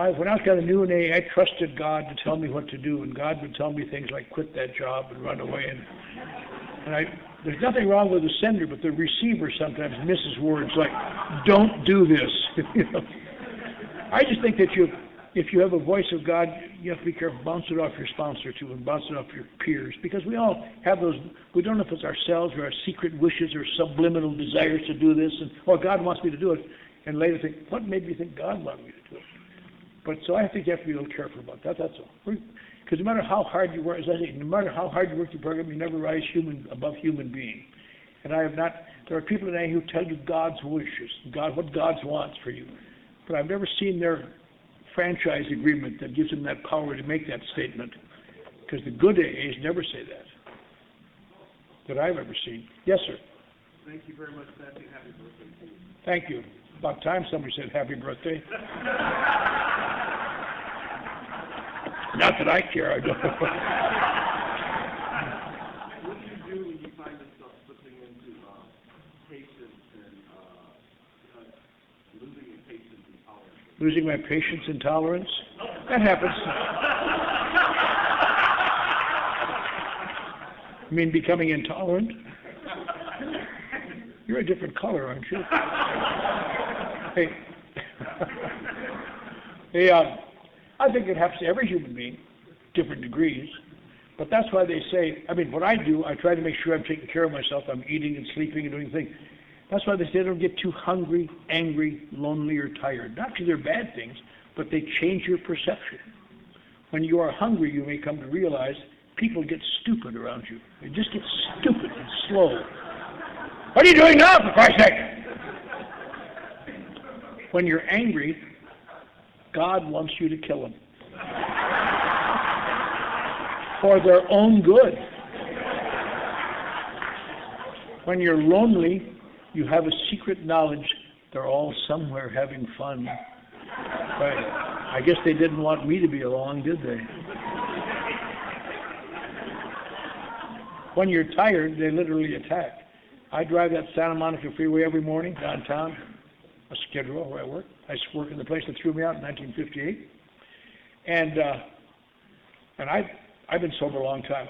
was kind of new in AA, I trusted God to tell me what to do, and God would tell me things like quit that job and run away. And there's nothing wrong with the sender, but the receiver sometimes misses words like, don't do this. I just think that if you have a voice of God, you have to be careful, bounce it off your sponsor too, and bounce it off your peers, because we all have those, we don't know if it's ourselves or our secret wishes or subliminal desires to do this, and, God wants me to do it, and later think, what made me think God wanted me to do it? But so I think you have to be a little careful about that, that's all. Because no matter how hard you work, as I say, no matter how hard you work your program, you never rise above human being. And there are people in AA who tell you God's wishes, what God wants for you. But I've never seen their franchise agreement that gives them that power to make that statement. Because the good AAs never say that I've ever seen. Yes, sir. Thank you very much, Matthew. Happy birthday to you. Thank you. About time somebody said happy birthday. Not that I care, I don't. What do you do when you find yourself slipping into patience and losing your patience and tolerance? Losing my patience and tolerance? That happens. You mean becoming intolerant? You're a different color, aren't you? Hey, I think it happens to every human being, different degrees. But that's why they say, what I do, I try to make sure I'm taking care of myself. I'm eating and sleeping and doing things. That's why they say don't get too hungry, angry, lonely, or tired. Not because they're bad things, but they change your perception. When you are hungry, you may come to realize people get stupid around you. They just get stupid and slow. What are you doing now, for Christ's sake? When you're angry, God wants you to kill them. For their own good. When you're lonely, you have a secret knowledge they're all somewhere having fun. Right. I guess they didn't want me to be along, did they? when you're tired, they literally attack. I drive that Santa Monica freeway every morning downtown, a Skid Row where I work. I used to work in the place that threw me out in 1958. And I've been sober a long time.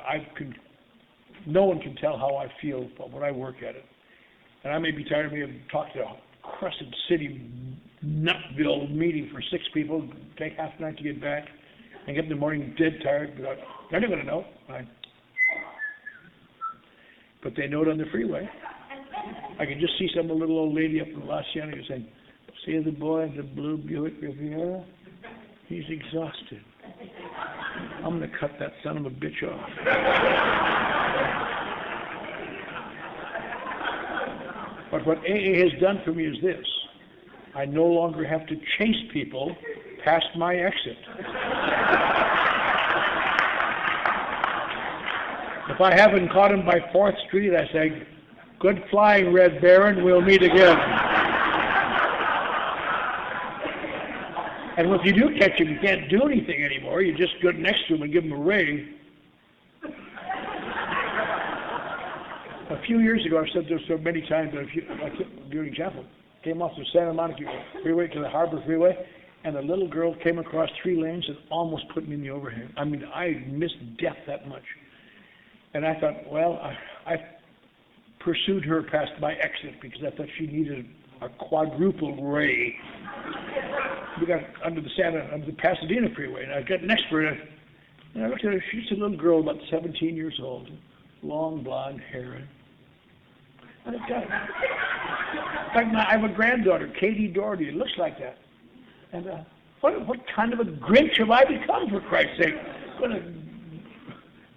No one can tell how I feel when I work at it. And I may be tired of me talking to a Crescent City Nutville meeting for 6 people, take half the night to get back, and get in the morning dead tired. They're not going to know. But they know it on the freeway. I can just see some little old lady up in La Cienega saying, "See the boy in the blue Buick Riviera? He's exhausted. I'm going to cut that son of a bitch off." But what AA has done for me is this. I no longer have to chase people past my exit. If I haven't caught him by 4th Street, I say, "Good flying, Red Baron, we'll meet again." And if you do catch him, you can't do anything anymore. You just go next to him and give him a ring. A few years ago, I've said this so many times, but during chapel, came off the Santa Monica freeway to the Harbor Freeway, and a little girl came across 3 lanes and almost put me in the overhang. I mean, I missed death that much. And I thought, well, I pursued her past my exit because I thought she needed a quadruple ray. We got under the Pasadena freeway, and I got next to her, and I looked at her. She's a little girl, about 17 years old, long blonde hair. And I got, in fact, I have a granddaughter, Katie Doherty. It looks like that. And what kind of a Grinch have I become, for Christ's sake?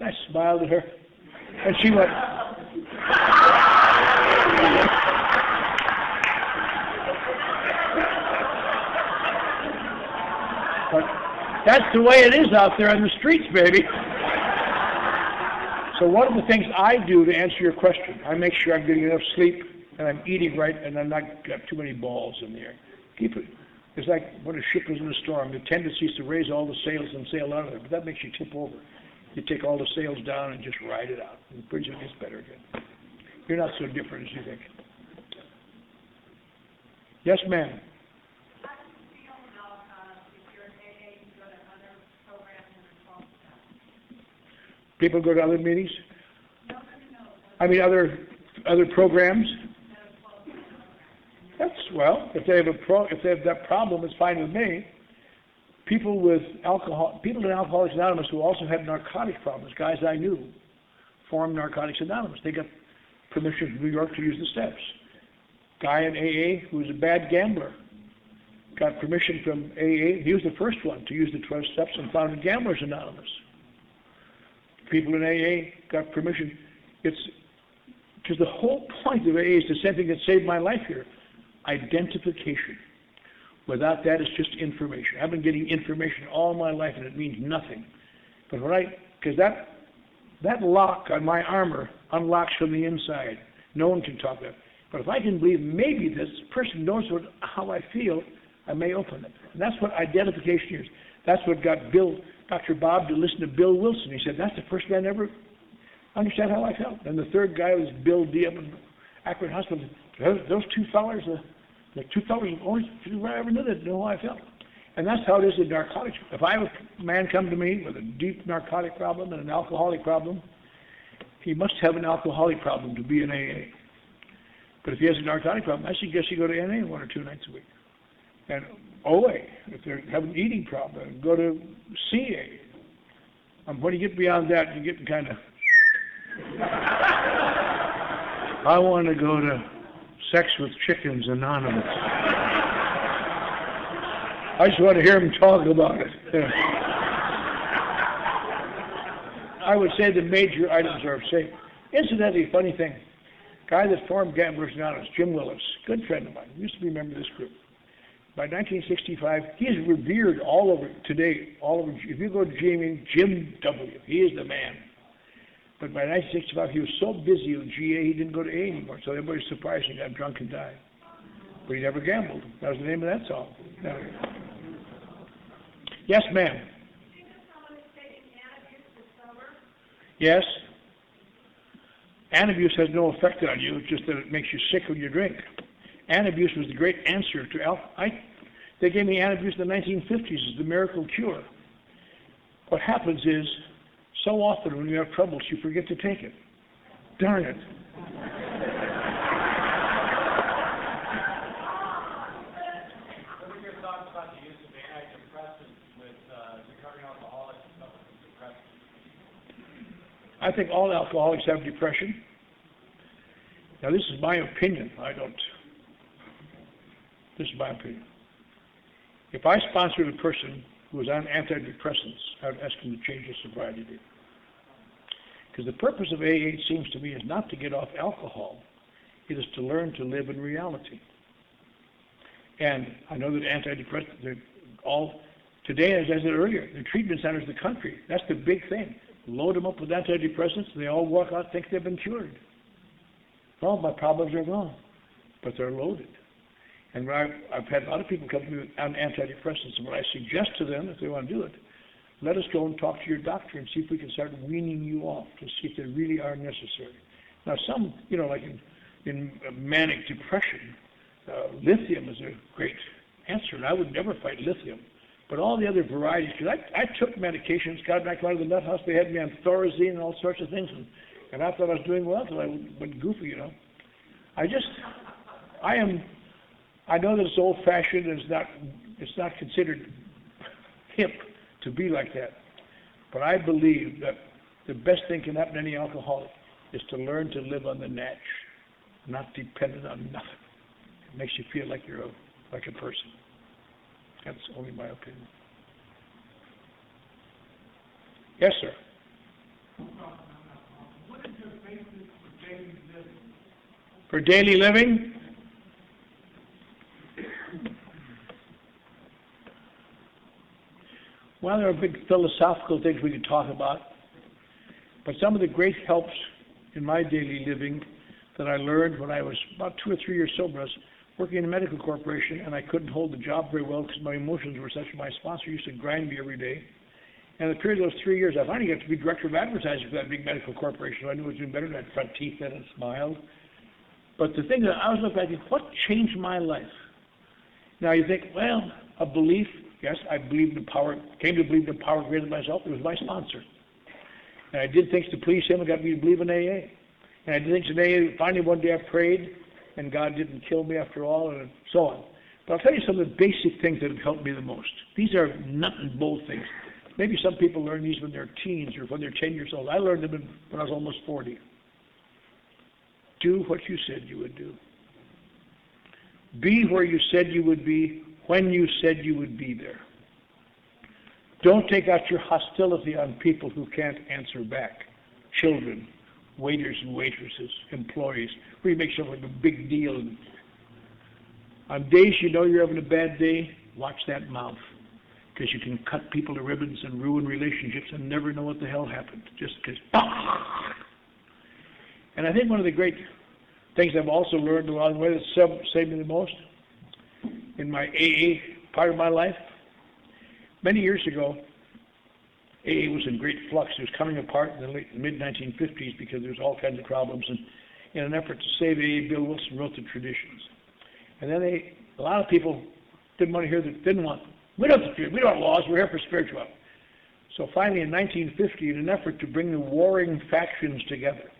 I smiled at her, and she went. But that's the way it is out there on the streets, baby. So one of the things I do to answer your question, I make sure I'm getting enough sleep and I'm eating right and I'm not got too many balls in the air. Keep it. It's like when a ship is in a storm. The tendency is to raise all the sails and sail out of it, but that makes you tip over. You take all the sails down and just ride it out. And pretty soon it gets better again. You're not so different as you think. Yes, ma'am. People go to other meetings? I mean, other programs? Well, if they have that problem, it's fine with me. People in Alcoholics Anonymous who also had narcotic problems, guys I knew, formed Narcotics Anonymous. They got permission from New York to use the steps. Guy in AA who was a bad gambler got permission from AA. He was the first one to use the 12 steps and founded Gamblers Anonymous. People in AA got permission. Because the whole point of AA is the same thing that saved my life here. Identification. Without that, it's just information. I've been getting information all my life, and it means nothing. But because that lock on my armor unlocks from the inside. No one can talk that. But if I can believe maybe this person knows how I feel, I may open it. And that's what identification is. That's what got Dr. Bob to listen to Bill Wilson. He said, that's the first guy I never understand how I felt. And the third guy was Bill D. up in Akron Hospital. Those two fellers, the two fellers, only two I ever knew that know how I felt. And that's how it is in narcotics. If I have a man come to me with a deep narcotic problem and an alcoholic problem, he must have an alcoholic problem to be in AA. But if he has a narcotic problem, I suggest you go to NA 1 or 2 nights a week. And OA, if they have an eating problem, go to CA. When you get beyond that, you get kind of, I want to go to Sex with Chickens Anonymous. I just want to hear him talk about it. Yeah. I would say the major items are safe. Incidentally, funny thing, guy that formed Gamblers Anonymous, Jim Willis, good friend of mine, used to be a member of this group. By 1965, he is revered all over today. If you go to GME, Jim W., he is the man. But by 1965, he was so busy with GA, he didn't go to A anymore. So everybody's surprised he got drunk and died. But he never gambled. That was the name of that song. No. Yes, ma'am. Yes. Antabuse has no effect on you, it's just that it makes you sick when you drink. Antabuse was the great answer to alcohol. They gave me Antabuse in the 1950s as the miracle cure. What happens is, so often when you have troubles, you forget to take it. Darn it. What are your thoughts about the use of antidepressants with recovering alcoholics and stuff with depression? I think all alcoholics have depression. Now, this is my opinion. This is my opinion. If I sponsored a person who was on antidepressants, I would ask him to change his sobriety date. Because the purpose of AA, it seems to me, is not to get off alcohol. It is to learn to live in reality. And I know that antidepressants, they're all, today, as I said earlier, the treatment centers of the country, that's the big thing. Load them up with antidepressants, they all walk out think they've been cured. Well, my problems are gone, but they're loaded. And I've had a lot of people come to me on antidepressants, and what I suggest to them, if they want to do it, let us go and talk to your doctor and see if we can start weaning you off to see if they really are necessary. Now, some, like in manic depression, lithium is a great answer, and I would never fight lithium. But all the other varieties, because I took medications, got back out of the nut house, they had me on Thorazine and all sorts of things, and I thought I was doing well until I went goofy, I know that it's old-fashioned and it's not considered hip to be like that. But I believe that the best thing can happen to any alcoholic is to learn to live on the natch, not dependent on nothing. It makes you feel like you're like a person. That's only my opinion. Yes, sir. What is your basis for daily living? For daily living? Well, there are big philosophical things we could talk about, but some of the great helps in my daily living that I learned when I was about 2 or 3 years sober. I was working in a medical corporation, and I couldn't hold the job very well because my emotions were such. My sponsor used to grind me every day. And in the period of those 3 years, I finally got to be director of advertising for that big medical corporation. So I knew I was doing better. I had front teeth then and smiled. But the thing that I was looking at, what changed my life? Now you think, well, a belief. Yes, I believed in power, came to believe in power greater than myself. It was my sponsor. And I did things to please him and got me to believe in AA. And I did things in AA. Finally, one day I prayed, and God didn't kill me after all, and so on. But I'll tell you some of the basic things that have helped me the most. These are nut and bolt things. Maybe some people learn these when they're teens or when they're 10 years old. I learned them when I was almost 40. Do what you said you would do. Be where you said you would be, when you said you would be there. Don't take out your hostility on people who can't answer back. Children, waiters and waitresses, employees, where you make something like a big deal. On days you know you're having a bad day, watch that mouth, because you can cut people to ribbons and ruin relationships and never know what the hell happened, just because. And I think one of the great things I've also learned along the way that saved me the most in my AA part of my life, many years ago, AA was in great flux. It was coming apart in the mid-1950s because there was all kinds of problems. And in an effort to save AA, Bill Wilson wrote the traditions. And then a lot of people didn't want to hear that, we don't want laws, we're here for spirituality. So finally in 1950, in an effort to bring the warring factions together,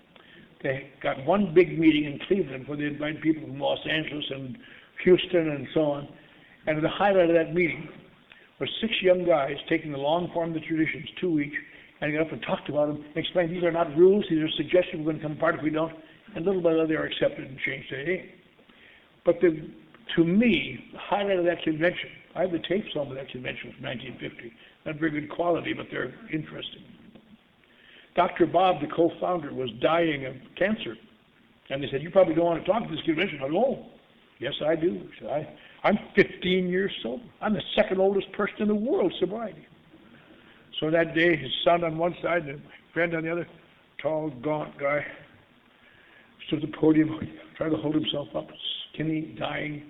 they got one big meeting in Cleveland where they invited people from Los Angeles and Houston and so on. And the highlight of that meeting was 6 young guys taking the long form of the traditions, 2 each, and got up and talked about them, and explained these are not rules, these are suggestions, we're going to come apart if we don't. And little by little they are accepted and changed to AA. But to me, the highlight of that convention, I have the tapes on that convention from 1950. Not very good quality, but they're interesting. Dr. Bob, the co-founder, was dying of cancer. And they said, you probably don't want to talk to this convention. I go, oh, yes, I do. He said, I'm 15 years sober. I'm the second oldest person in the world sobriety. So that day, his son on one side and my friend on the other, tall, gaunt guy, stood at the podium, tried to hold himself up, skinny, dying.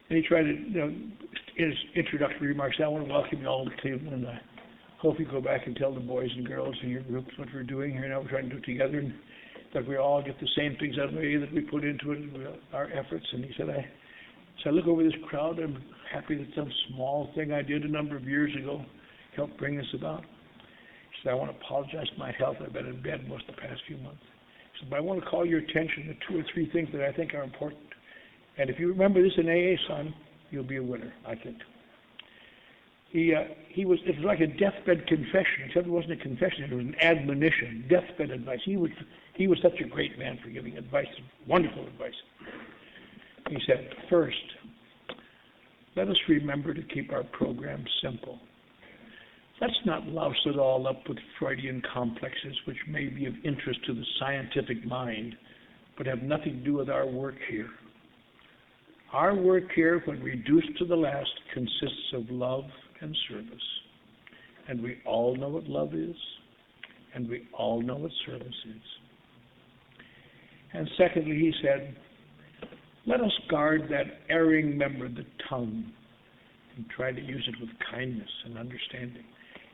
And he tried to, in his introductory remarks, I want to welcome you all to Cleveland. And I hope you go back and tell the boys and girls in your groups what we're doing here now. We're trying to do it together. And that we all get the same things out of it that we put into it, our efforts. And he said, I look over this crowd, I'm happy that some small thing I did a number of years ago helped bring this about. He said, I want to apologize for my health. I've been in bed most of the past few months. He said, but I want to call your attention to 2 or 3 things that I think are important. And if you remember this in AA, son, you'll be a winner, I think. It was like a deathbed confession, except it wasn't a confession, it was an admonition, deathbed advice. He was such a great man for giving advice, wonderful advice. He said, first, let us remember to keep our program simple. Let's not louse it all up with Freudian complexes, which may be of interest to the scientific mind, but have nothing to do with our work here. Our work here, when reduced to the last, consists of love and service. And we all know what love is, and we all know what service is. And secondly, he said, let us guard that erring member, the tongue, and try to use it with kindness and understanding.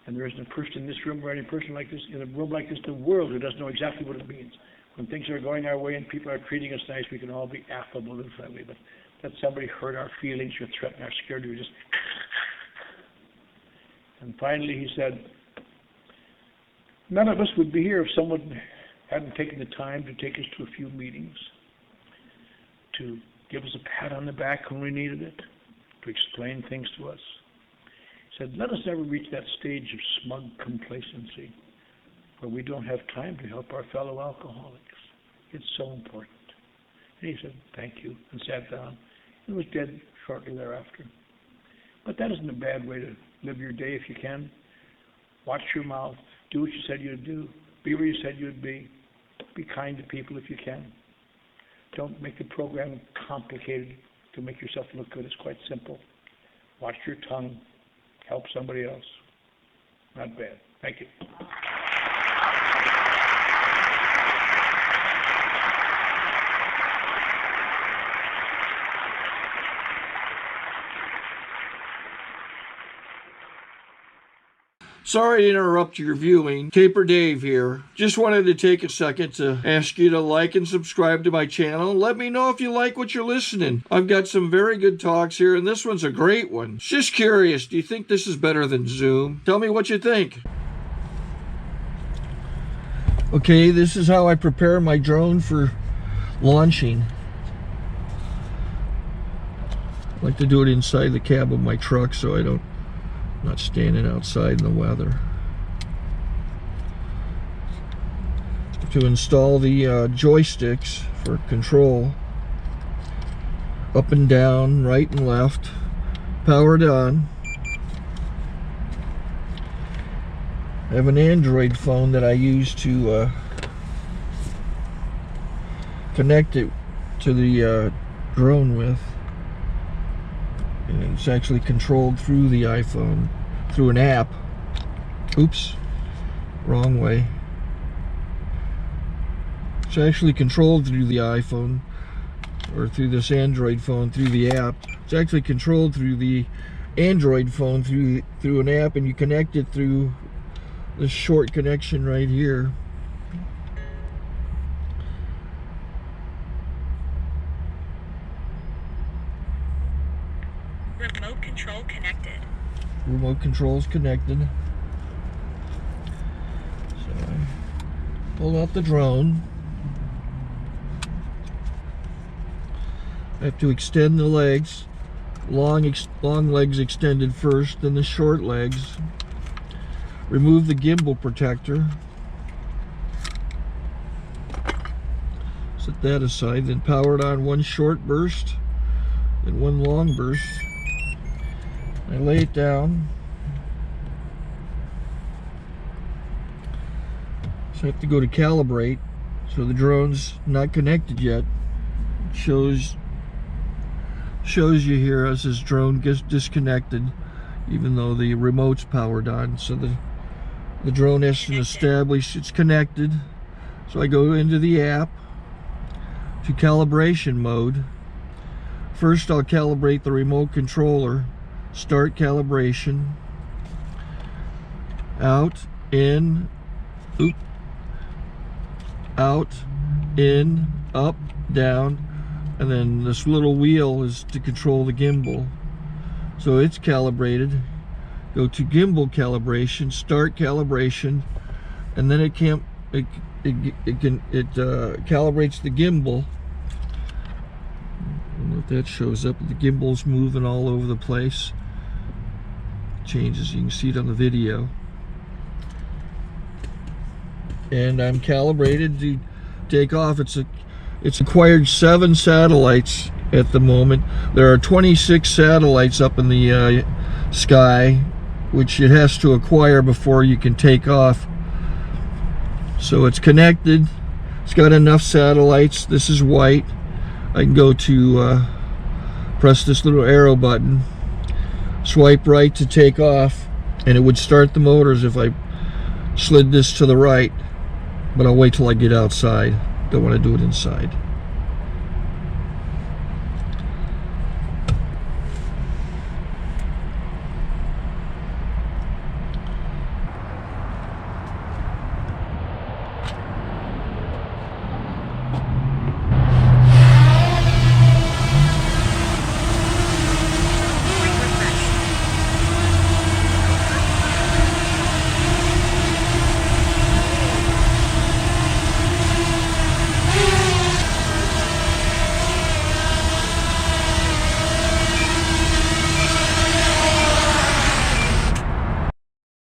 And there isn't a person in this room or any person like this, in a room like this in the world who doesn't know exactly what it means. When things are going our way and people are treating us nice, we can all be affable and friendly, but let somebody hurt our feelings or threaten our security, we just... And finally he said, none of us would be here if someone hadn't taken the time to take us to a few meetings, to give us a pat on the back when we needed it, to explain things to us. He said, let us never reach that stage of smug complacency where we don't have time to help our fellow alcoholics. It's so important. And he said, thank you, and sat down, and was dead shortly thereafter. But that isn't a bad way to live your day if you can. Watch your mouth. Do what you said you'd do. Be where you said you'd be. Be kind to people if you can. Don't make the program complicated to make yourself look good. It's quite simple. Watch your tongue. Help somebody else. Not bad. Thank you. Sorry to interrupt your viewing. Taper Dave here. Just wanted to take a second to ask you to like and subscribe to my channel. Let me know if you like what you're listening. I've got some very good talks here, and this one's a great one. Just curious, do you think this is better than Zoom? Tell me what you think. Okay, this is how I prepare my drone for launching. I like to do it inside the cab of my truck so I'm not standing outside in the weather. To install the joysticks for control, up and down, right and left, powered on. I have an Android phone that I use to connect it to the drone with. And it's actually controlled through the iPhone, through an app. Oops, wrong way. It's actually controlled through the iPhone, or through this Android phone, through the app. It's actually controlled through the Android phone, through an app, and you connect it through this short connection right here. Remote control connected. Remote control is connected. So I pull out the drone. I have to extend the legs. Long legs extended first, then the short legs. Remove the gimbal protector. Set that aside, then power it on one short burst, then one long burst. I lay it down. So I have to go to calibrate. So the drone's not connected yet. It shows you here as this drone gets disconnected, even though the remote's powered on. So the drone has to establish it's connected. So I go into the app to calibration mode. First I'll calibrate the remote controller. Start calibration. Out, in, out, in, up, down, and then this little wheel is to control the gimbal. So it's calibrated. Go to gimbal calibration, start calibration, and then it calibrates the gimbal. I don't know if that shows up. The gimbal's moving all over the place. Changes, you can see it on the video. And I'm calibrated to take off. It's acquired 7 satellites at the moment. There are 26 satellites up in the sky, which it has to acquire before you can take off. So it's connected. It's got enough satellites. This is white. I can go to press this little arrow button, swipe right to take off, and it would start the motors if I slid this to the right. But I'll wait till I get outside. Don't want to do it inside.